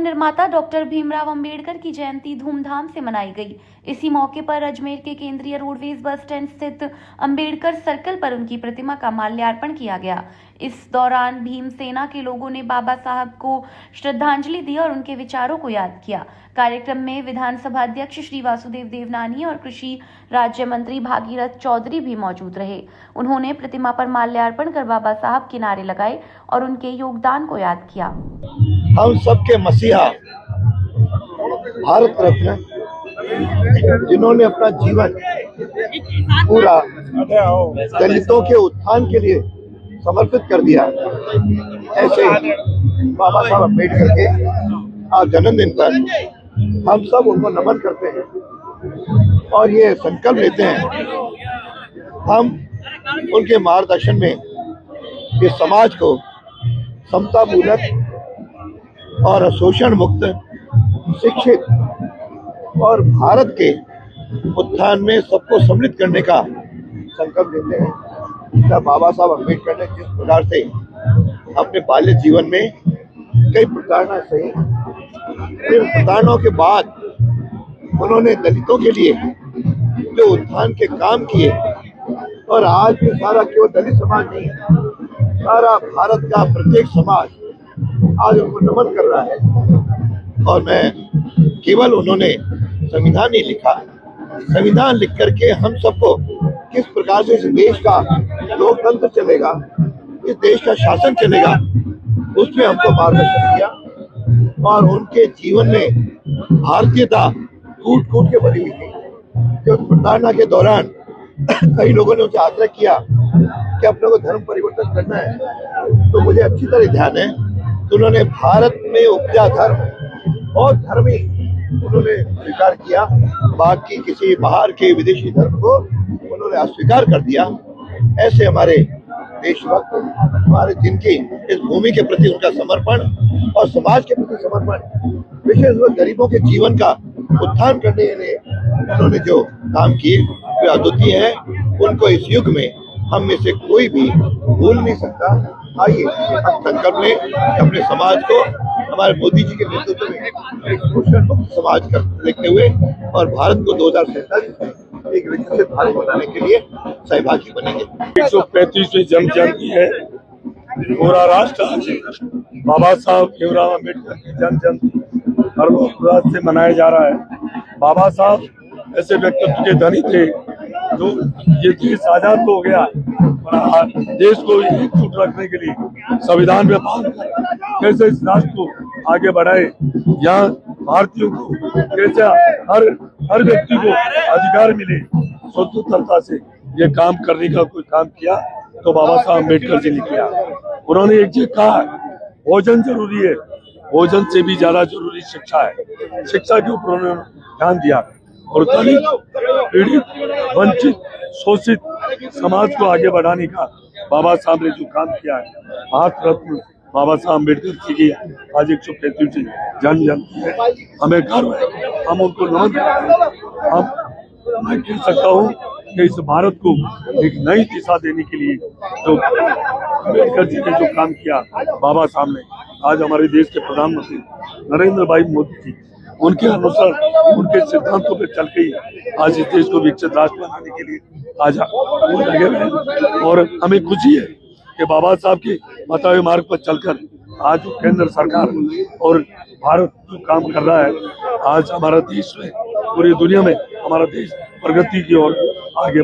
निर्माता डॉक्टर भीमराव अंबेडकर की जयंती धूमधाम से मनाई गई। इसी मौके पर अजमेर के केंद्रीय रोडवेज बस स्टैंड स्थित अंबेडकर सर्कल पर उनकी प्रतिमा का माल्यार्पण किया गया। इस दौरान भीम सेना के लोगों ने बाबा साहब को श्रद्धांजलि दी और उनके विचारों को याद किया। कार्यक्रम में विधानसभा अध्यक्ष श्री वासुदेव देवनानी और कृषि राज्य मंत्री भागीरथ चौधरी भी मौजूद रहे। उन्होंने प्रतिमा पर माल्यार्पण कर बाबा साहब के नारे लगाए और उनके योगदान को याद किया। हम सबके मसीहा भारत रत्न जिन्होंने अपना जीवन पूरा दलितों के उत्थान के लिए समर्पित कर दिया, ऐसे बाबा साहब अम्बेडकर के आज जन्मदिन पर हम सब उनको नमन करते हैं और ये संकल्प लेते हैं हम उनके मार्गदर्शन में इस समाज को समतामूलक और शोषण मुक्त, शिक्षित और भारत के उत्थान में सबको सम्मिलित करने का संकल्प लेते हैं। जब बाबा साहब अम्बेडकर ने जिस प्रकार से अपने बाल्य जीवन में कई प्रताड़ना सही, फिर प्रताड़नाओं के बाद उन्होंने दलितों के लिए जो उत्थान के काम किए और आज भी सारा केवल दलित समाज नहीं, सारा भारत का प्रत्येक समाज आज उनको नमन कर रहा है। और मैं केवल उन्होंने संविधान नहीं लिखा, संविधान लिख करके हम सबको किस प्रकार से इस देश का लोकतंत्र चलेगा, इस देश का शासन चलेगा, उसमें हमको मार्गदर्शन किया। और उनके जीवन में भारतीयता कूट कूट के भरी हुई थी। जो प्रताड़ना के दौरान कई लोगों ने उनसे आग्रह किया कि अपने को धर्म परिवर्तन करना है, तो मुझे अच्छी तरह ध्यान है तो उन्होंने भारत में उपजा धर्म और धर्मी उन्होंने स्वीकार किया, बाकी किसी बाहर के विदेशी धर्म को उन्होंने अस्वीकार कर दिया। ऐसे हमारे देशभक्त, हमारे जिनकी इस भूमि के प्रति उनका समर्पण और समाज के प्रति समर्पण, विशेष रूप गरीबों के जीवन का उत्थान करने के लिए उन्होंने जो काम किए वे अद्वितीय है। उनको इस युग में हम में से कोई भी भूल नहीं सकता। आइए हम संकल्प लें अपने समाज को हमारे मोदी जी के नेतृत्व में एक शोषण मुक्त समाज कर देखते हुए और भारत को 2047 में एक विकसित भारत बनाने के लिए सहभागी बनेंगे। 135वीं जन्म जयंती है। पूरा राष्ट्र आज बाबा साहब भीमराव अम्बेडकर की जन्म जयंती हर्षोल्लास से मनाया जा रहा है। बाबा साहब ऐसे व्यक्तित्व के धनी थे जो ये देश आजाद हो गया और देश को एकजुट रखने के लिए संविधान में बांध कैसे इस राष्ट्र को आगे बढ़ाए, यहाँ भारतीयों को कैसे हर व्यक्ति को अधिकार मिले, स्वतंत्रता से ये काम करने का कोई काम किया तो बाबा साहब अम्बेडकर जी ने किया। उन्होंने एक चीज कहा, भोजन जरूरी है, भोजन से भी ज्यादा जरूरी शिक्षा है। शिक्षा के ऊपर उन्होंने ध्यान दिया और दलित, पीड़ित, वंचित, शोषित समाज को आगे बढ़ाने का बाबा साहब ने जो काम किया है, भारत रत्न बाबा साहब अम्बेडकर जी की आज 135वीं जन्म जयंती है। हमें गर्व है, हम उनको नमन करते हैं। मैं कह सकता हूँ कि इस भारत को एक नई दिशा देने के लिए जो अम्बेडकर जी ने जो काम किया बाबा साहब ने, आज हमारे देश के प्रधानमंत्री नरेंद्र भाई मोदी जी उनके अनुसार उनके सिद्धांतों पर चल के ही आज इस देश को विकसित राष्ट्र बनाने के लिए आज वो लगे हुए हैं। और हमें खुशी है कि बाबा साहब के बताए मार्ग पर चलकर आज जो केंद्र सरकार और भारत जो काम कर रहा है, आज हमारा देश में पूरी दुनिया में हमारा देश प्रगति की ओर आगे बढ़